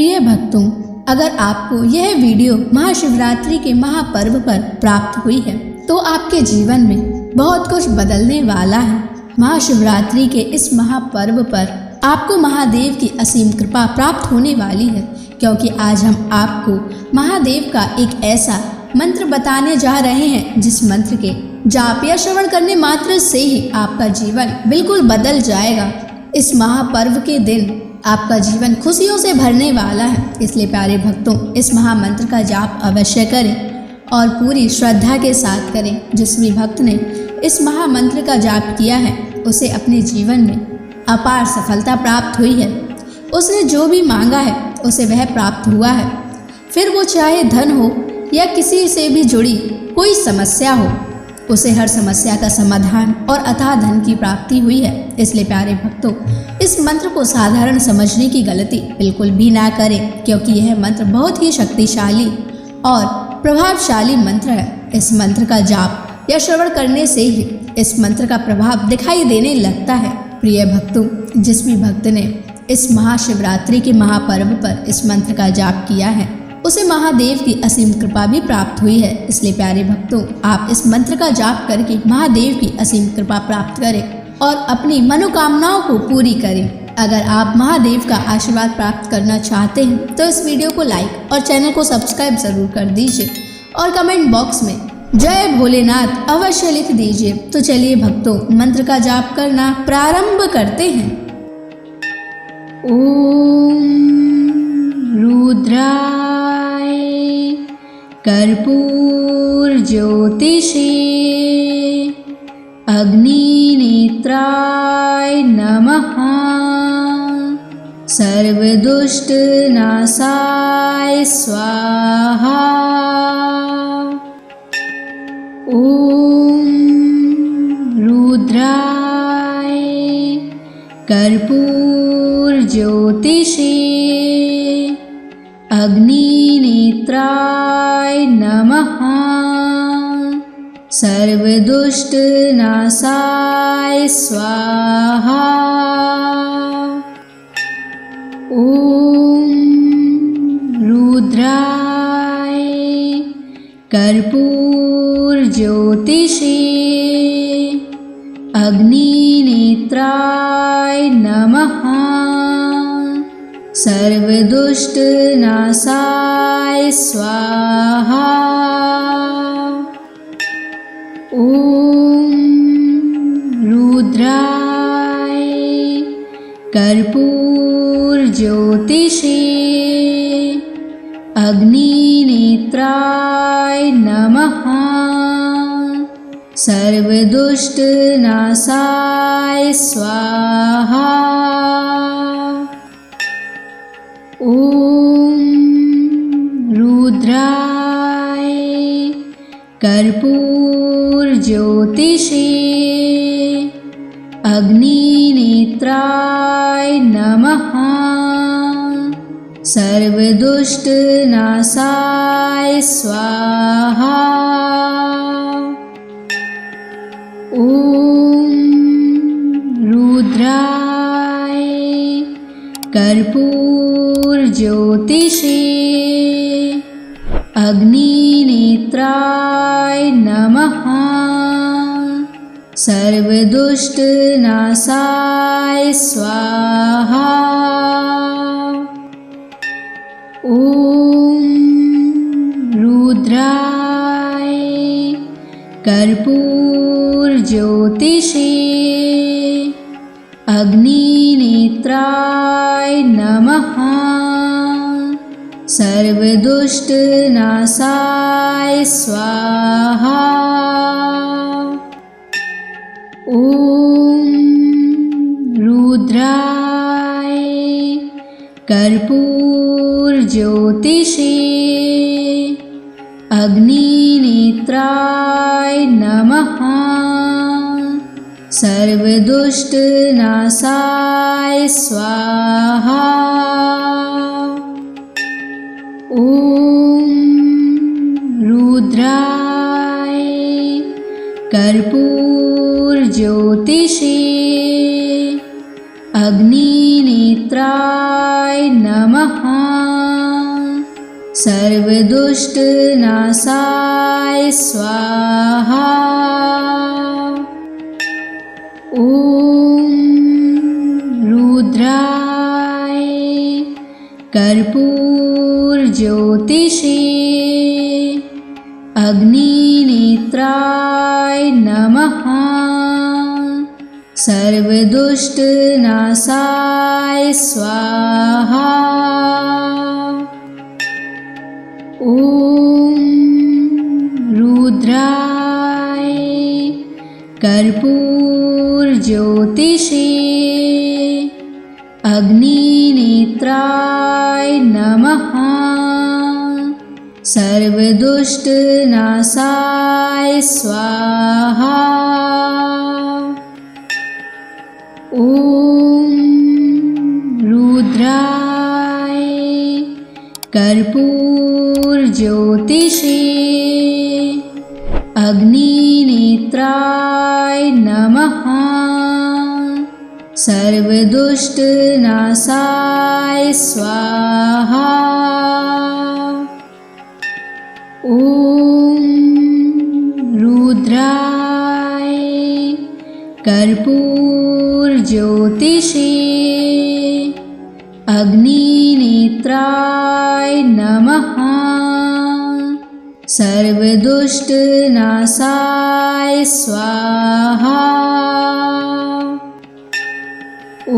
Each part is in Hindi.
प्रिय भक्तों, अगर आपको यह वीडियो महाशिवरात्रि के महापर्व पर प्राप्त हुई है तो आपके जीवन में बहुत कुछ बदलने वाला है। महाशिवरात्रि के इस महापर्व पर आपको महादेव की असीम कृपा प्राप्त होने वाली है, क्योंकि आज हम आपको महादेव का एक ऐसा मंत्र बताने जा रहे हैं जिस मंत्र के जाप या श्रवण करने मात्र से ही आपका जीवन बिल्कुल बदल जाएगा। इस महापर्व के दिन आपका जीवन खुशियों से भरने वाला है, इसलिए प्यारे भक्तों, इस महामंत्र का जाप अवश्य करें और पूरी श्रद्धा के साथ करें। जिस भी भक्त ने इस महामंत्र का जाप किया है उसे अपने जीवन में अपार सफलता प्राप्त हुई है। उसने जो भी मांगा है उसे वह प्राप्त हुआ है, फिर वो चाहे धन हो या किसी से भी जुड़ी कोई समस्या हो, उसे हर समस्या का समाधान और अथाह धन की प्राप्ति हुई है। इसलिए प्यारे भक्तों, इस मंत्र को साधारण समझने की गलती बिल्कुल भी ना करें, क्योंकि यह मंत्र बहुत ही शक्तिशाली और प्रभावशाली मंत्र है। इस मंत्र का जाप या श्रवण करने से ही इस मंत्र का प्रभाव दिखाई देने लगता है। प्रिय भक्तों, जिस भी भक्त ने इस महाशिवरात्रि के महापर्व पर इस मंत्र का जाप किया है उसे महादेव की असीम कृपा भी प्राप्त हुई है। इसलिए प्यारे भक्तों, आप इस मंत्र का जाप करके महादेव की असीम कृपा प्राप्त करें और अपनी मनोकामनाओं को पूरी करें। अगर आप महादेव का आशीर्वाद प्राप्त करना चाहते हैं तो इस वीडियो को लाइक और चैनल को सब्सक्राइब जरूर कर दीजिए और कमेंट बॉक्स में जय भोलेनाथ अवश्य लिख दीजिए। तो चलिए भक्तों, मंत्र का जाप करना प्रारंभ करते हैं। ओम रुद्राय कर्पूर ज्योतिषे अग्निनेत्राय नमः। सर्वदुष्ट नाशाय स्वाहा। ओम रुद्राय कर्पूर ज्योतिषे अग्निनेत्राय नमः। सर्वदुष्ट नाशाय स्वाहा। ओम रुद्राय कर्पूर ज्योतिषे अग्निनेत्राय नमः। सर्वदुष्ट नाशाय स्वाहा। ओम रुद्राय कर्पूर ज्योतिषे अग्निनेत्राय नमः। सर्वदुष्ट नाशाय स्वाहा। ओम रुद्राय कर्पूर ज्योतिषे अग्निनेत्राय नमः। सर्वदुष्ट नाशाय स्वाहा। ओम रुद्राय कर्पूर ज्योतिषे अग्निनेत्राय नमः। सर्वदुष्ट नाशाय स्वाहा। ओम रुद्राय कर्पूर ज्योतिषे अग्निनेत्राय नमः। सर्वदुष्ट नाशाय स्वाहा। ओम रुद्राय कर्पूर ज्योतिषे अग्निनेत्राय नमः। सर्वदुष्ट नाशाय स्वाहा। ओम रुद्राय कर्पूर ज्योतिषे अग्निनेत्राय नमः। सर्वदुष्टनाशाय स्वाहा। ॐ रुद्राय कर्पूरज्योतिषे अग्निनेत्राय नमः। सर्वदुष्टनाशाय स्वाहा। ॐ रुद्राय कर्पूरज्योतिषे अग्निनेत्राय नमः। सर्वदुष्टनाशाय स्वाहा। ॐ रुद्राय कर्पूरज्योतिषे अग्निनेत्राय नमः। सर्वदुष्टनाशाय स्वाहा। ॐ रुद्राय कर्पूरज्योतिषे अग्निनेत्राय नमः। सर्वदुष्टनाशाय स्वाहा। ॐ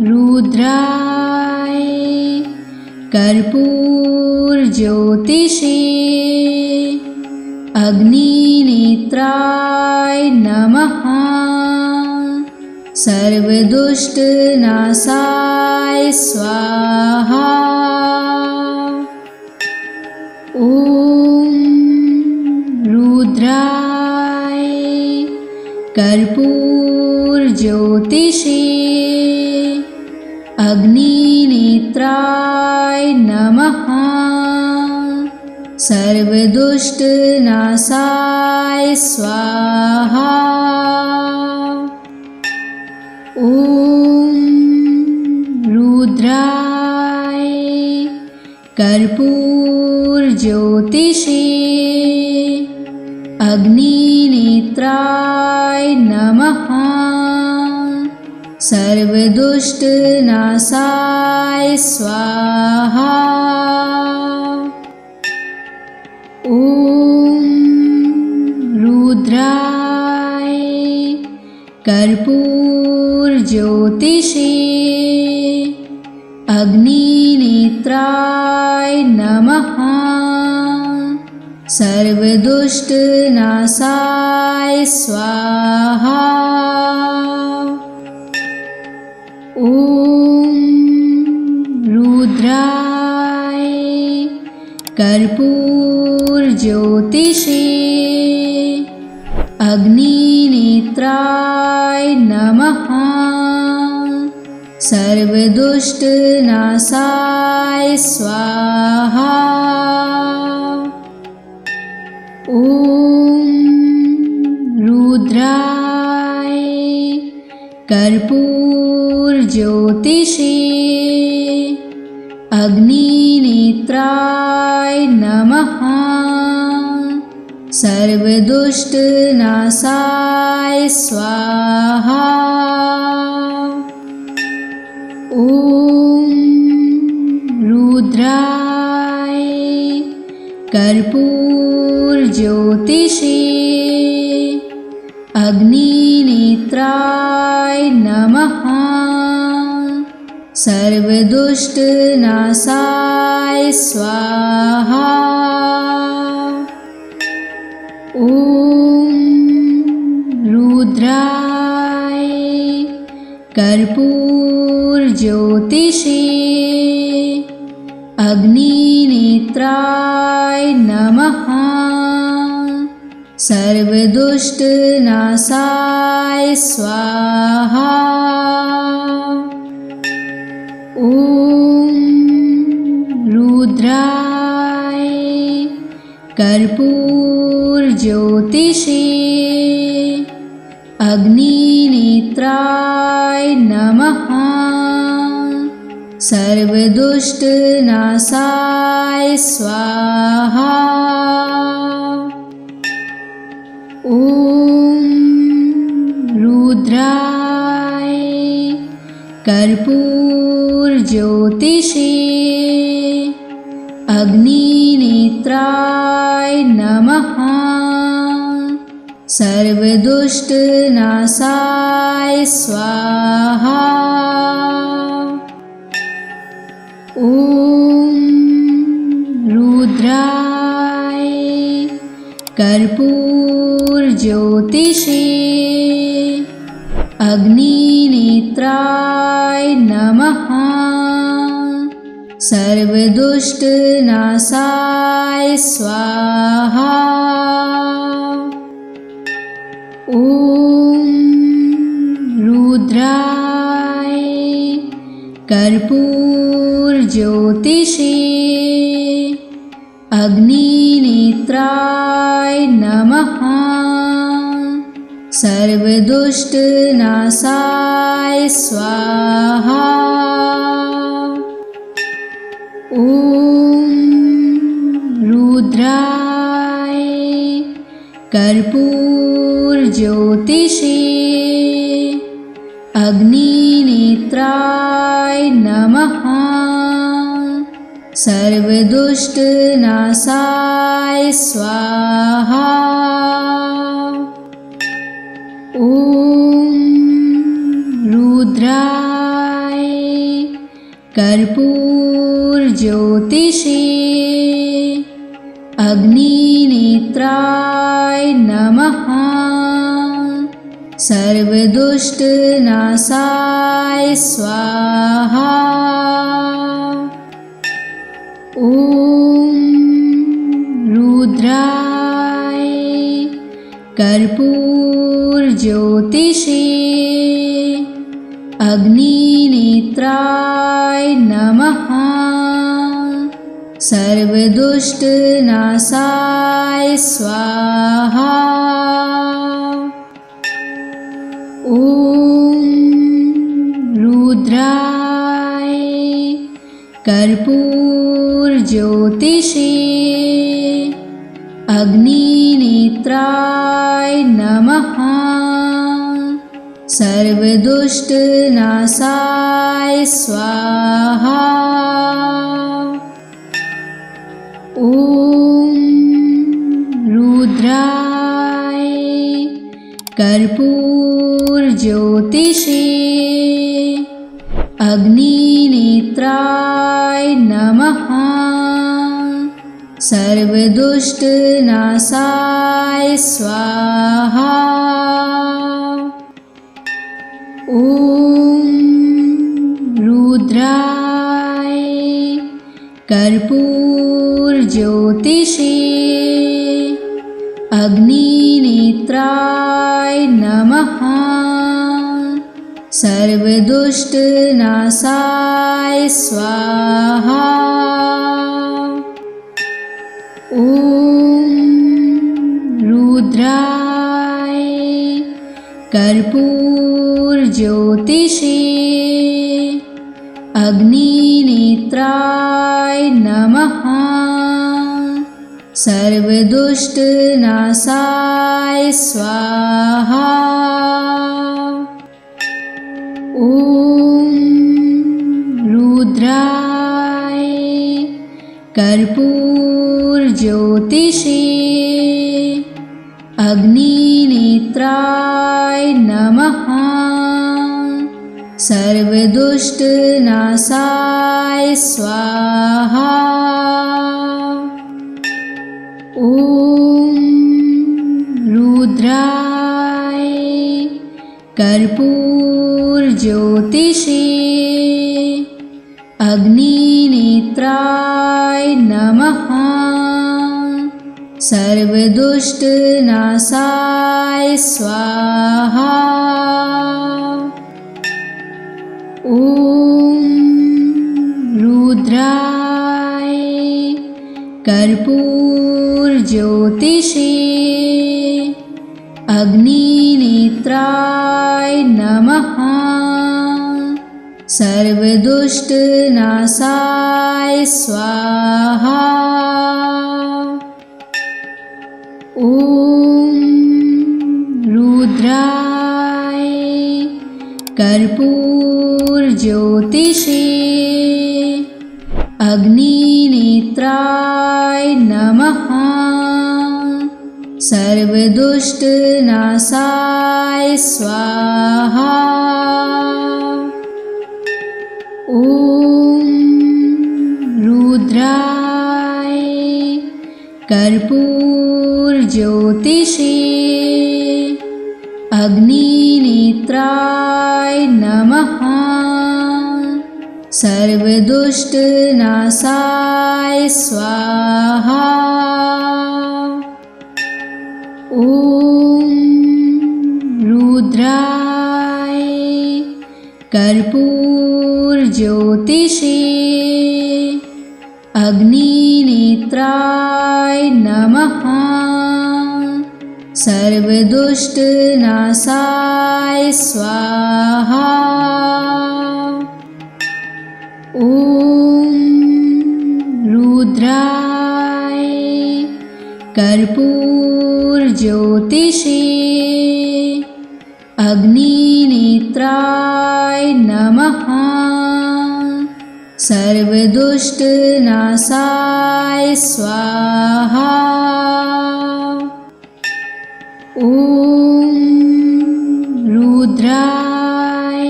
रुद्राय कर्पूरज्योतिषे अग्निनेत्राय नमः। सर्वदुष्टनाशाय स्वाहा। ॐ रुद्राय कर्पूरज्योतिषे अग्निनेत्राय नमः। सर्वदुष्टनाशाय स्वाहा। ॐ रुद्राय कर्पूरज्योतिषे अग्निनेत्राय नमः। सर्वदुष्टनाशाय स्वाहा। ॐ रुद्राय कर्पूरज्योतिषे अग्निनेत्राय नमः। सर्वदुष्टनाशाय स्वाहा। ॐ रुद्राय कर्पूरज्योतिषे अग्निनेत्राय नमः। सर्वदुष्टनाशाय स्वाहा। ॐ रुद्राय कर्पूरज्योतिषे अग्निनेत्राय नमः। सर्वदुष्टनाशाय स्वाहा। ॐ रुद्राय कर्पूरज्योतिषे अग्निनेत्राय नमः। सर्वदुष्टनाशाय स्वाहा। ॐ रुद्राय कर्पूरज्योतिषे अग्निनेत्राय नमः। सर्वदुष्टनाशाय स्वाहा। ॐ रुद्राय कर्पूरज्योतिषे अग्निनेत्राय नमः। सर्वदुष्टनाशाय स्वाहा। ॐ रुद्राय कर्पूरज्योतिषे अग्निनेत्राय नमः। सर्वदुष्टनाशाय स्वाहा। ॐ रुद्राय कर्पूरज्योतिषे अग्निनेत्राय नमः। सर्वदुष्टनाशाय स्वाहा। ॐ रुद्राय कर्पूरज्योतिषे अग्निनेत्राय नमः। सर्वदुष्टनाशाय स्वाहा। ॐ रुद्राय कर्पूरज्योतिषे अग्निनेत्राय नमः। सर्वदुष्टनाशाय स्वाहा। ॐ रुद्राय कर्पूरज्योतिषे अग्निनेत्राय नमः। सर्वदुष्टनाशाय स्वाहा। ॐ रुद्राय कर्पूरज्योतिषे अग्निनेत्राय नमः। सर्वदुष्टनाशाय स्वाहा। ॐ रुद्राय कर्पूरज्योतिषे अग्निनेत्राय नमः। सर्वदुष्टनाशाय स्वाहा। ॐ रुद्राय कर्पूरज्योतिषे अग्निनेत्राय नमः। सर्वदुष्टनाशाय स्वाहा। ॐ रुद्राय कर्पूरज्योतिषे अग्निनेत्राय नमः। सर्वदुष्टनाशाय स्वाहा। ॐ रुद्राय कर्पूरज्योतिषे अग्निनेत्राय नमः। सर्वदुष्टनाशाय स्वाहा। ॐ रुद्राय कर्पूरज्योतिषे अग्निनेत्राय नमः। सर्वदुष्टनाशाय स्वाहा। ॐ रुद्राय कर्पूरज्योतिषे अग्निनेत्राय नमः। सर्वदुष्टनाशाय स्वाहा। ॐ रुद्राय कर्पूरज्योतिषे अग्निनेत्राय नमः। सर्वदुष्टनाशाय स्वाहा। ॐ रुद्राय कर्पूरज्योतिषे अग्निनेत्राय नमः। सर्वदुष्टनाशाय स्वाहा। ॐ रुद्राय कर्पूरज्योतिषे अग्निनेत्राय नमः। सर्वदुष्टनाशाय स्वाहा। ॐ रुद्राय कर्पूरज्योतिषे अग्निनेत्राय नमः। सर्वदुष्टनाशाय स्वाहा। ॐ रुद्राय कर्पूरज्योतिषे अग्निनेत्राय नमः। सर्वदुष्टनाशाय स्वाहा। ॐ रुद्राय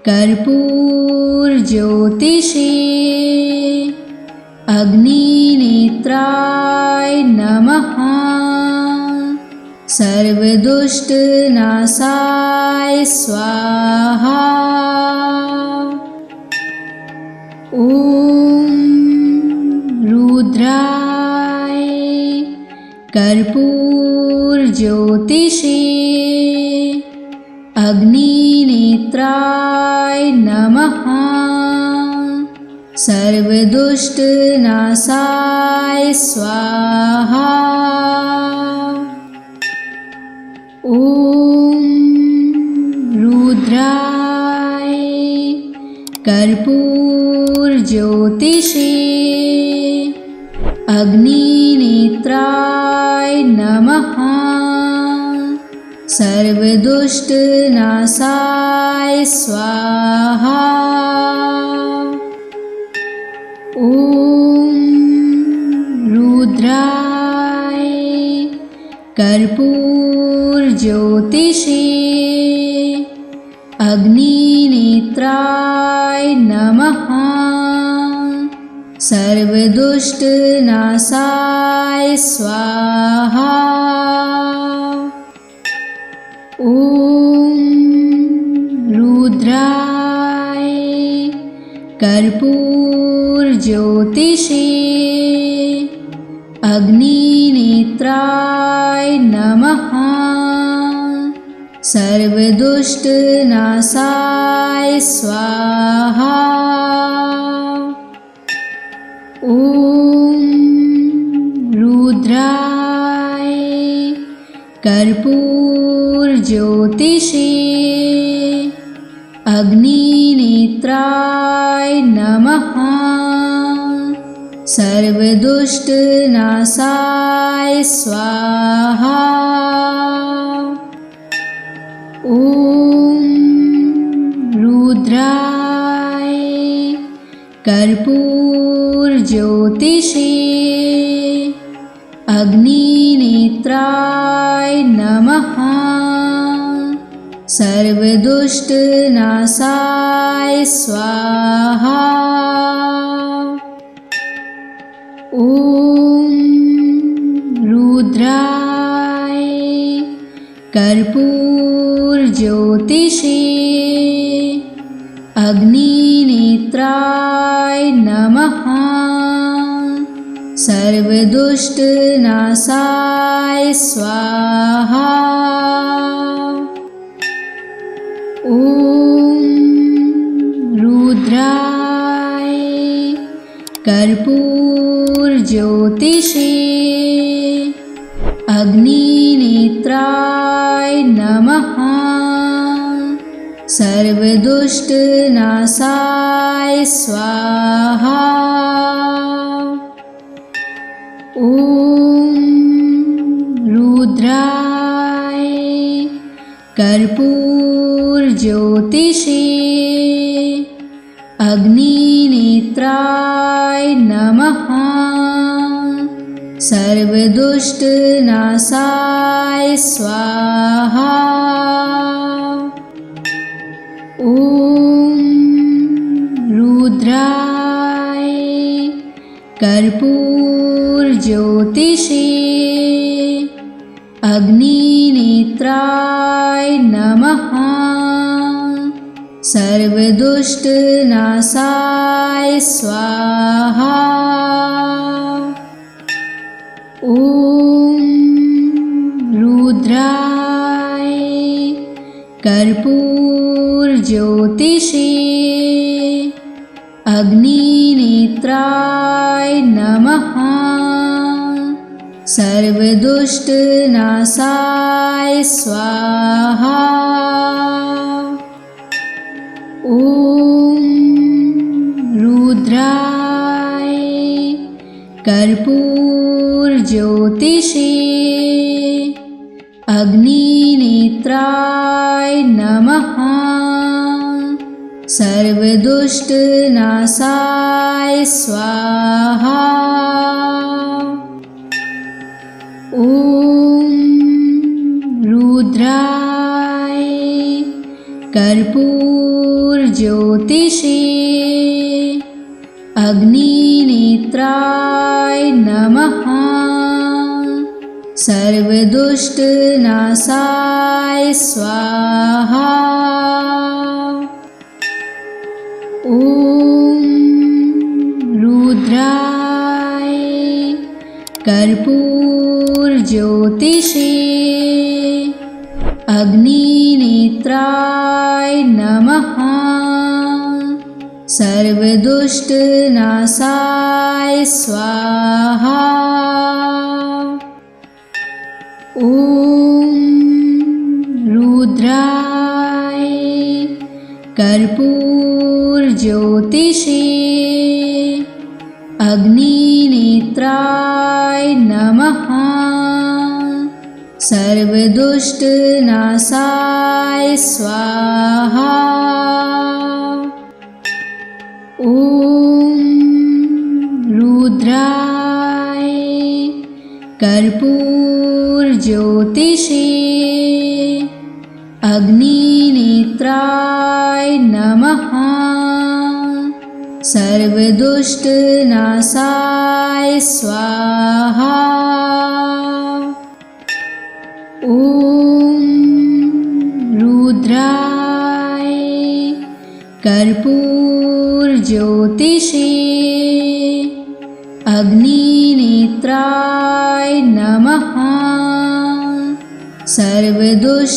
कर्पूरज्योतिषे अग्निनेत्राय नमः। सर्वदुष्टनाशाय स्वाहा। ॐ रुद्राय कर्पूरज्योतिषे अग्निनेत्राय नमः। सर्वदुष्टनाशाय स्वाहा। ॐ रुद्राय कर्पूरज्योतिषे अग्निनेत्राय नमः। सर्वदुष्टनाशाय स्वाहा। ॐ रुद्राय कर्पूरज्योतिषे अग्निनेत्राय नमः। सर्वदुष्टनाशाय स्वाहा। ॐ रुद्राय कर्पूरज्योतिषे अग्निनेत्राय नमः। सर्वदुष्टनाशाय स्वाहा। ॐ रुद्राय कर्पूरज्योतिषे अग्निनेत्राय नमः। सर्वदुष्टनाशाय स्वाहा। ॐ रुद्राय कर्पूरज्योतिषे अग्निनेत्राय नमः। सर्वदुष्टनाशाय स्वाहा। ॐ रुद्राय कर्पूरज्योतिषे अग्निनेत्राय नमः। सर्वदुष्टनाशाय स्वाहा। ॐ रुद्राय कर्पूरज्योतिषे अग्निनेत्राय नमः। सर्वदुष्टनाशाय स्वाहा। ॐ रुद्राय कर्पूरज्योतिषे अग्निनेत्राय नमः। सर्वदुष्टनाशाय स्वाहा। ॐ रुद्राय कर्पूरज्योतिषे अग्निनेत्राय नमः। सर्वदुष्टनाशाय स्वाहा। ॐ रुद्राय कर्पूरज्योतिषे अग्निनेत्राय नमः। सर्वदुष्टनाशाय स्वाहा। ॐ रुद्राय कर्पूरज्योतिषे अग्निनेत्राय नमः। सर्वदुष्टनाशाय स्वाहा। ॐ रुद्राय कर्पूरज्योतिषे अग्निनेत्राय नमः। सर्वदुष्टनाशाय स्वाहा। ॐ रुद्राय कर्पूरज्योतिषे अग्निनेत्राय नमः। सर्वदुष्टनाशाय स्वाहा। ॐ रुद्राय कर्पूरज्योतिषे अग्निनेत्राय नमः। सर्वदुष्टनाशाय स्वाहा। ॐ रुद्राय कर्पूरज्योतिषे अग्निनेत्राय नमः। सर्वदुष्टनाशाय स्वाहा। ॐ रुद्राय कर्पूरज्योतिषे अग्निनेत्राय नमः। सर्वदुष्टनाशाय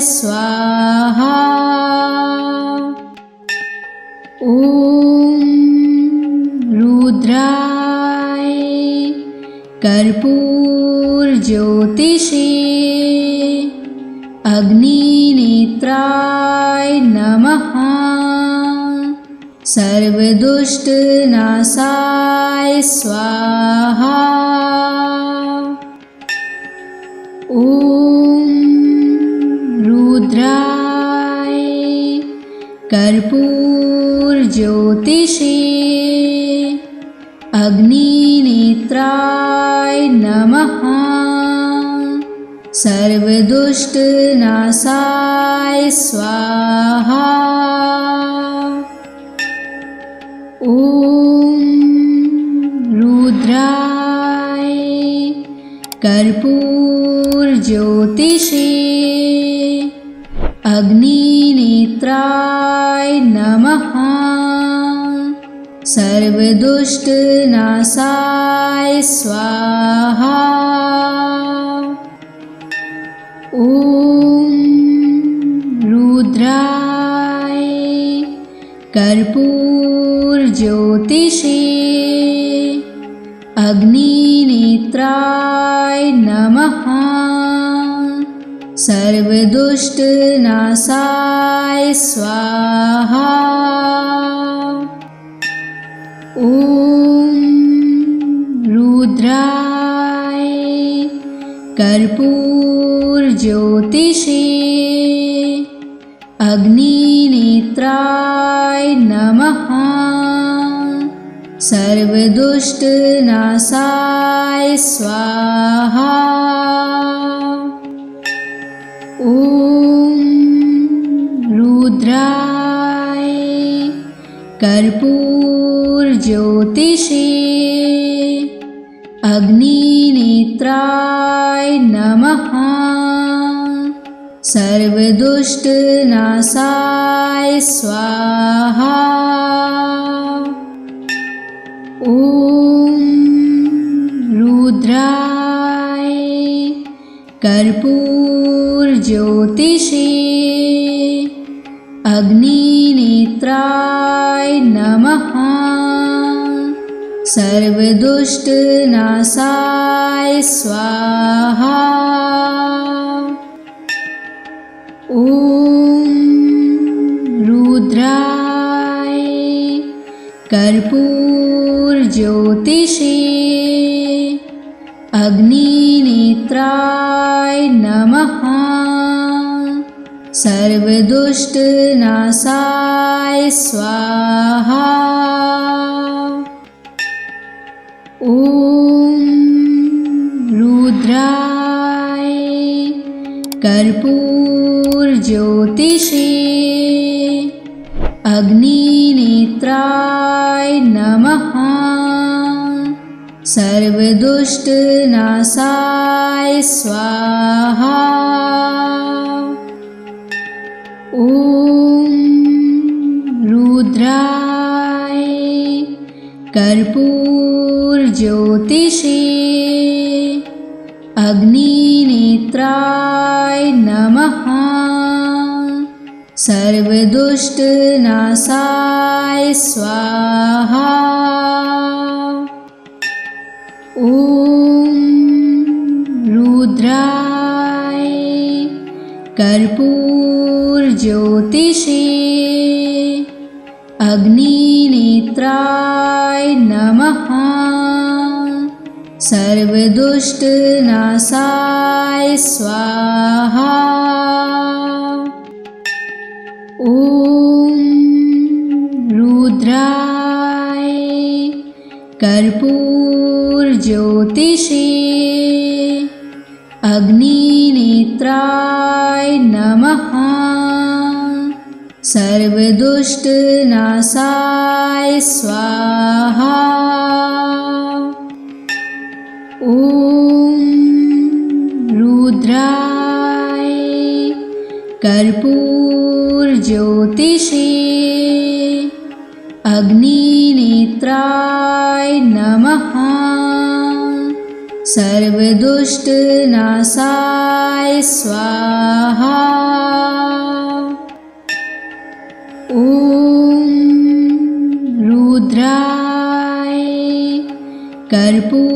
स्वाहा। ॐ रुद्राय कर्पूरज्योतिषे अग्निनेत्राय नमः। सर्वदुष्टनाशाय स्वाहा। ॐ रुद्राय कर्पूरज्योतिषे अग्निनेत्राय नमः। सर्वदुष्टनाशाय स्वाहा। ॐ रुद्राय कर्पूरज्योतिषे अग्निनेत्राय नमः। सर्वदुष्टनाशाय स्वाहा। ॐ रुद्राय कर्पूरज्योतिषे अग्निनेत्राय नमः। सर्वदुष्टनाशाय स्वाहा। ॐ रुद्राय कर्पूरज्योतिषे अग्निनेत्राय नमः। सर्वदुष्टनाशाय स्वाहा। ॐ रुद्राय कर्पूरज्योतिषे अग्निनेत्राय नमः। सर्वदुष्टनाशाय स्वाहा। ॐ रुद्राय कर्पूरज्योतिषे अग्निनेत्राय नमः। सर्वदुष्टनाशाय स्वाहा। ॐ रुद्राय कर्पूरज्योतिषे अग्निनेत्राय नमः। सर्वदुष्टनाशाय स्वाहा। ॐ रुद्राय कर्पूरज्योतिषे अग्निनेत्राय नमः। सर्वदुष्टनाशाय स्वाहा। ॐ रुद्राय कर्पूरज्योतिषे अग्निनेत्राय नमः। सर्वदुष्टनाशाय स्वाहा। ॐ रुद्राय कर्पूरज्योतिषे अग्निनेत्राय नमः। सर्वदुष्टनाशाय स्वाहा। ॐ रुद्राय कर्पूरज्योतिषे अग्निनेत्राय नमः। सर्वदुष्टनाशाय स्वाहा। ॐ रुद्राय कर्पूरज्योतिषे अग्निनेत्राय नमः। सर्वदुष्टनाशाय स्वाहा। ॐ रुद्राय कर्पूरज्योतिषे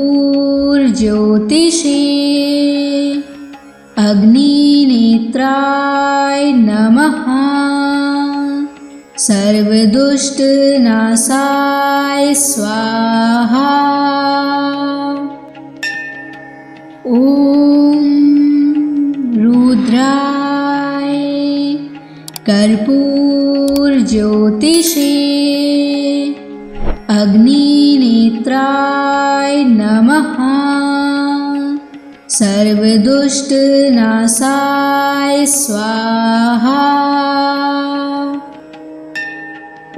अग्निनेत्राय नमः। सर्वदुष्टनाशाय स्वाहा। ॐ रुद्राय कर्पूरज्योतिषे अग्निनेत्राय नमः। सर्वदुष्टनाशाय स्वाहा।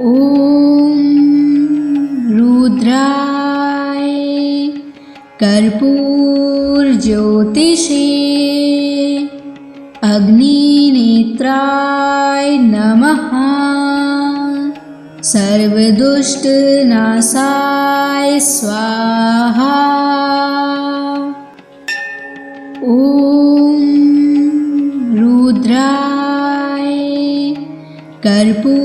ॐ रुद्राय कर्पूरज्योतिषे अग्निनेत्राय नमः। सर्वदुष्टनाशाय स्वाहा। ॐ रुद्राय कर्पूरज्योतिषे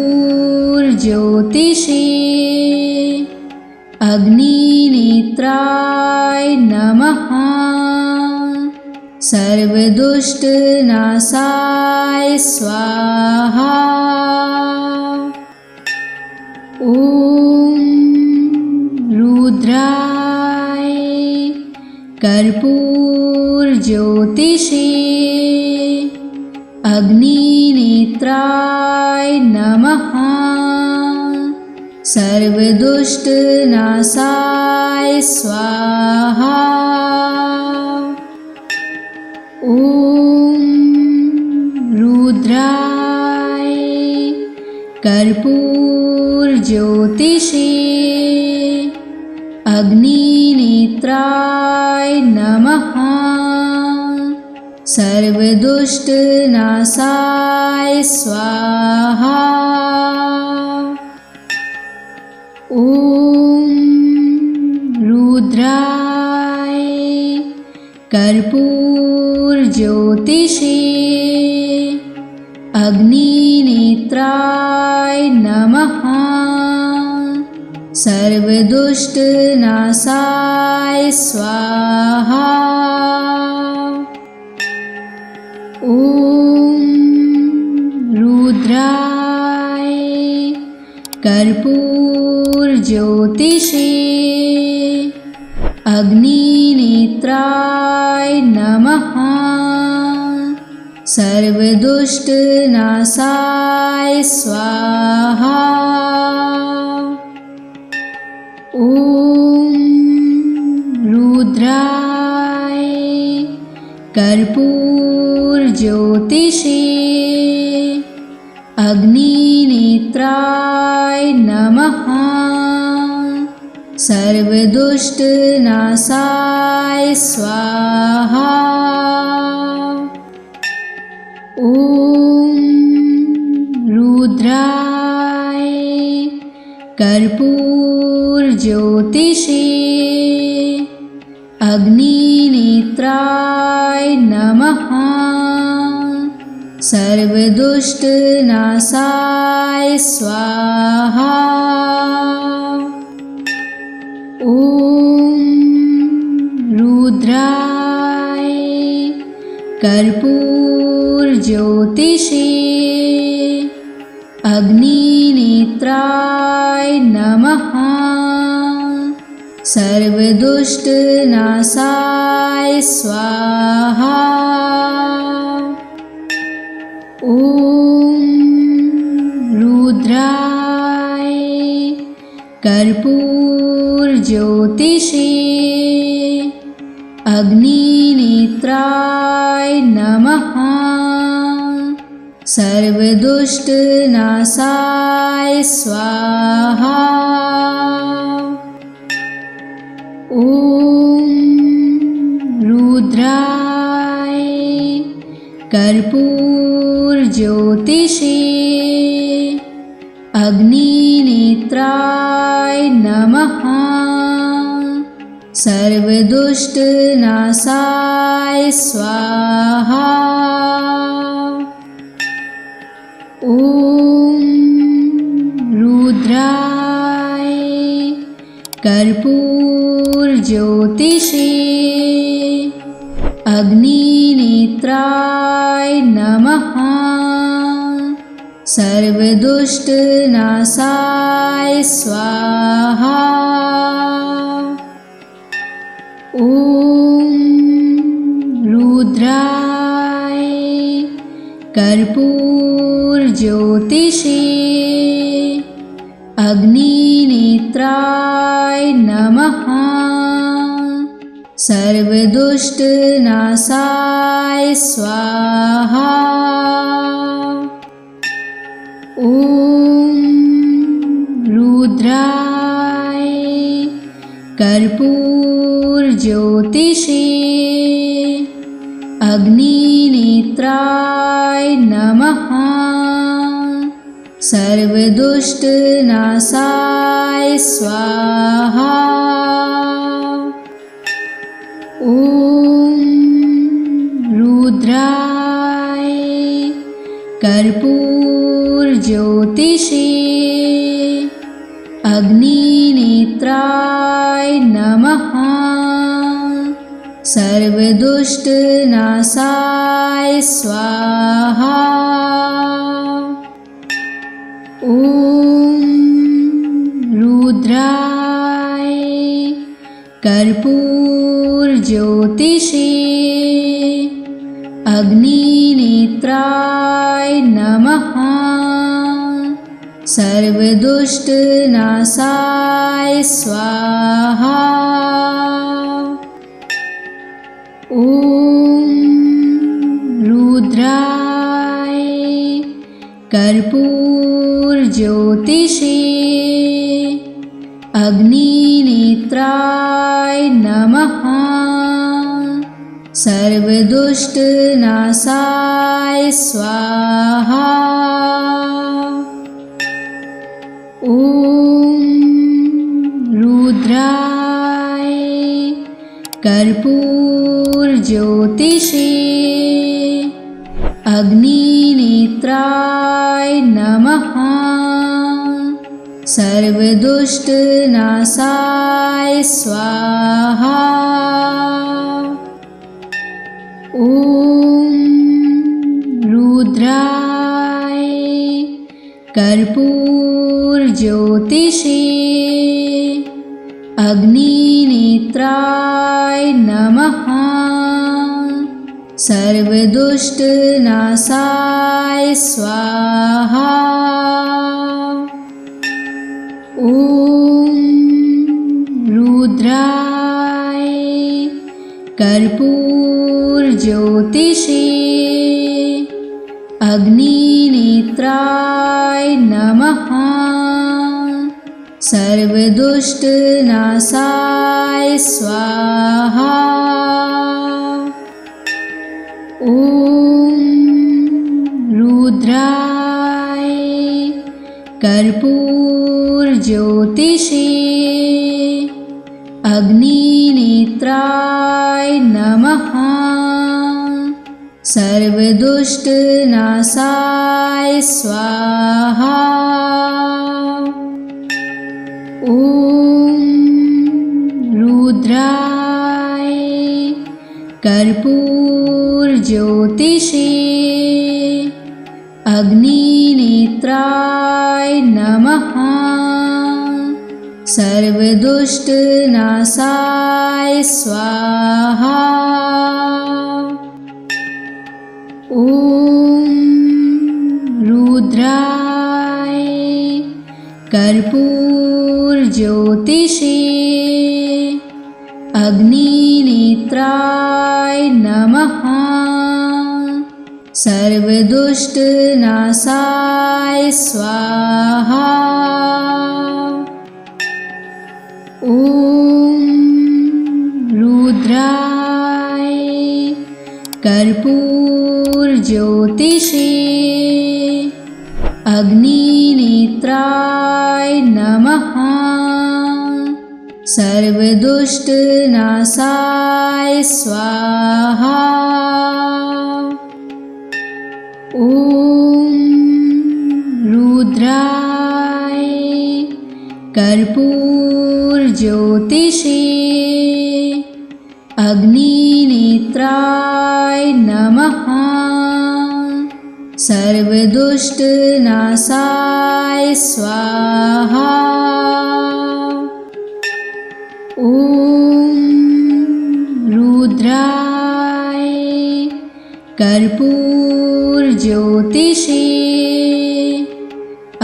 अग्निनेत्राय नमः। सर्वदुष्टनाशाय स्वाहा। ॐ रुद्राय कर्पूरज्योतिषे अग्निनेत्राय नमः। सर्वदुष्टनाशाय स्वाहा। ॐ रुद्राय कर्पूरज्योतिषे अग्निनेत्राय नमः। सर्वदुष्टनाशाय स्वाहा। ॐ रुद्राय कर्पूरज्योतिषे अग्निनेत्राय नमः। सर्वदुष्टनाशाय स्वाहा। ॐ रुद्राय कर्पूरज्योतिषे अग्निनेत्राय नमः। सर्वदुष्टनाशाय स्वाहा। ॐ रुद्राय कर्पूरज्योतिषे अग्निनेत्राय नमः। सर्वदुष्टनाशाय स्वाहा। ॐ रुद्राय कर्पूरज्योतिषे अग्निनेत्राय नमः। सर्वदुष्टनाशाय स्वाहा। ॐ रुद्राय कर्पूरज्योतिषे अग्निनेत्राय नमः। सर्वदुष्टनाशाय स्वाहा। ॐ रुद्राय कर्पूरज्योतिषे अग्निनेत्राय नमः। सर्वदुष्टनाशाय स्वाहा। ॐ रुद्राय कर्पूरज्योतिषे अग्निनेत्राय नमः। सर्वदुष्टनाशाय स्वाहा। ॐ रुद्राय कर्पूरज्योतिषे अग्निनेत्राय नमः। सर्वदुष्टनाशाय स्वाहा। ॐ रुद्राय कर्पूरज्योतिषे अग्निनेत्राय नमः। सर्वदुष्टनाशाय स्वाहा। ॐ रुद्राय कर्पूरज्योतिषे अग्निनेत्राय नमः। सर्वदुष्टनाशाय स्वाहा। ॐ रुद्राय कर्पूरज्योतिषे अग्निनेत्राय नमः। सर्वदुष्टनाशाय स्वाहा। ॐ रुद्राय कर्पूरज्योतिषे अग्निनेत्राय नमः। सर्वदुष्टनाशाय स्वाहा। ॐ रुद्राय कर्पूरज्योतिषे अग्निनेत्राय नमः। सर्वदुष्टनाशाय स्वाहा। ॐ रुद्राय कर्पूरज्योतिषे अग्निनेत्राय नमः। सर्वदुष्टनाशाय स्वाहा। ॐ रुद्राय कर्पूरज्योतिषे अग्निनेत्राय नमः। सर्वदुष्टनाशाय स्वाहा। ॐ रुद्राय कर्पूरज्योतिषे अग्निनेत्राय नमः। सर्वदुष्टनाशाय स्वाहा। ॐ रुद्राय कर्पूरज्योतिषे अग्निनेत्राय नमः। सर्वदुष्टनाशाय स्वाहा। ॐ रुद्राय कर्पूरज्योतिषे अग्निनेत्राय नमः। सर्वदुष्टनाशाय स्वाहा। ॐ रुद्राय कर्पूरज्योतिषे अग्निनेत्राय नमः। सर्वदुष्टनाशाय स्वाहा। ॐ रुद्राय कर्पूरज्योतिषे अग्निनेत्राय नमः। सर्वदुष्टनाशाय स्वाहा। ॐ रुद्राय कर्पूरज्योतिषे अग्निनेत्राय नमः। सर्वदुष्टनाशाय स्वाहा। ॐ रुद्राय कर्पूरज्योतिषे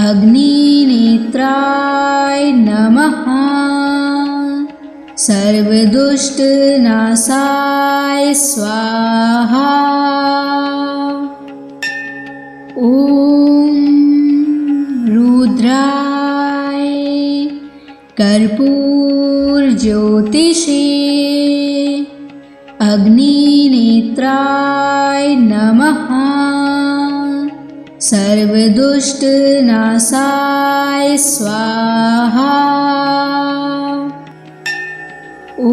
अग्निनेत्राय नमः। सर्वदुष्टनाशाय स्वाहा। ॐ रुद्राय कर्पूरज्योतिषे अग्निनेत्राय नमः। सर्वदुष्टनाशाय स्वाहा। ॐ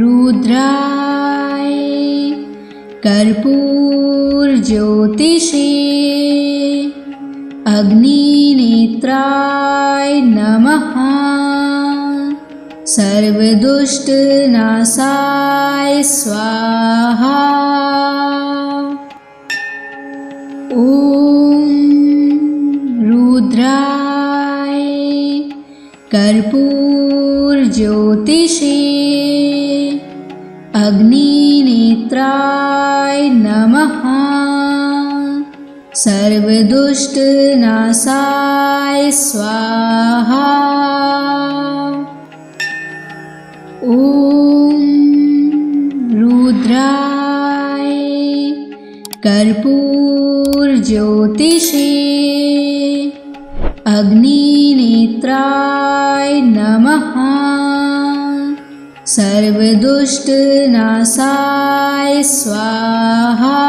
रुद्राय कर्पूरज्योतिषे अग्निनेत्राय नमः। सर्वदुष्टनाशाय स्वाहा। ॐ रुद्राय कर्पूरज्योतिषे अग्निनेत्राय नमः। सर्वदुष्टनाशाय स्वाहा। ॐ रुद्राय कर्पूरज्योतिषे अग्निनेत्राय नमः। सर्वदुष्टनाशाय स्वाहा।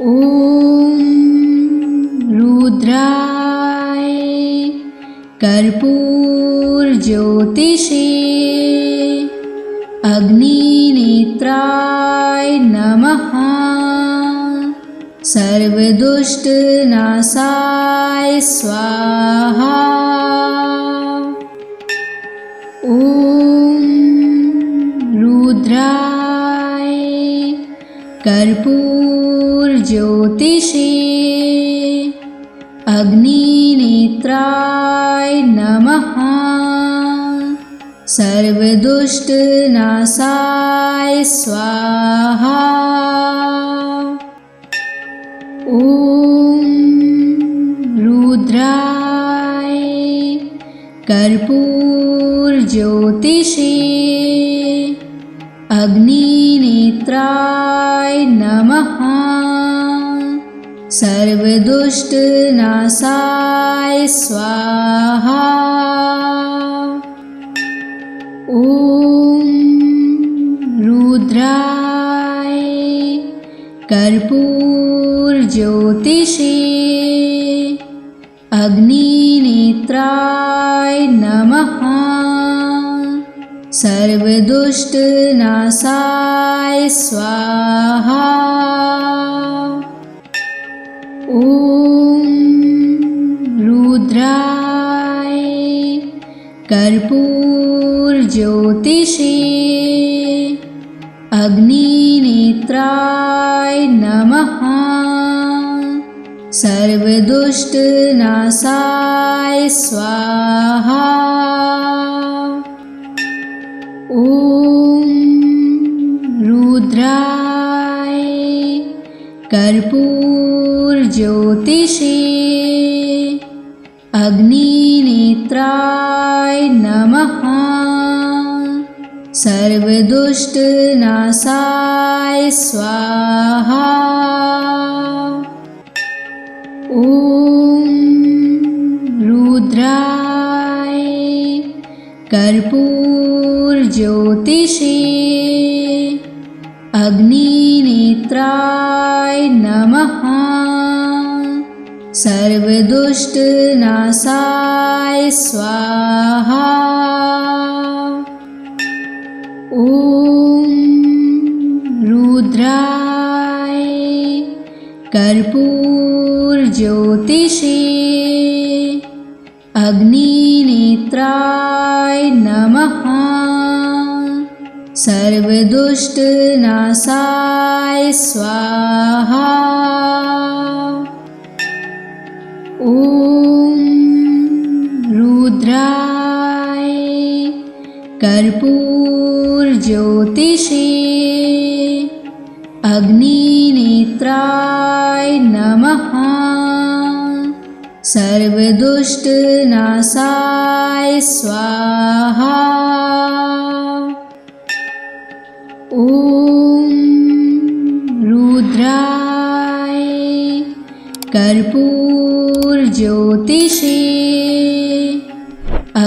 ॐ रुद्राय कर्पूरज्योतिषे अग्निनेत्राय नमः। सर्वदुष्टनाशाय स्वाहा। ॐ रुद्राय कर्पूरज्योतिषे अग्निनेत्राय नमः। सर्वदुष्टनाशाय स्वाहा। ॐ रुद्राय कर्पूरज्योतिषे अग्निनेत्राय नमः। सर्वदुष्टनाशाय स्वाहा। ॐ रुद्राय कर्पूरज्योतिषे अग्निनेत्राय नमः। सर्वदुष्टनाशाय स्वाहा। ॐ रुद्राय कर्पूरज्योतिषे अग्निनेत्राय नमः। सर्वदुष्टनाशाय स्वाहा। ॐ रुद्राय कर्पूरज्योतिषे अग्निनेत्राय नमः। सर्वदुष्टनाशाय स्वाहा। ॐ रुद्राय कर्पूरज्योतिषे अग्निनेत्राय नमः। सर्वदुष्टनाशाय स्वाहा। ॐ रुद्राय कर्पूरज्योतिषे अग्निनेत्राय नमः। सर्वदुष्टनाशाय स्वाहा। ॐ रुद्राय कर्पूरज्योतिषे अग्निनेत्राय नमः। सर्वदुष्टनाशाय स्वाहा। ॐ रुद्राय कर्पूरज्योतिषे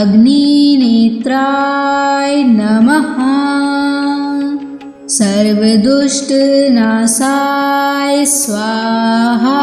अग्निनेत्राय नमः। सर्वदुष्टनाशाय स्वाहा।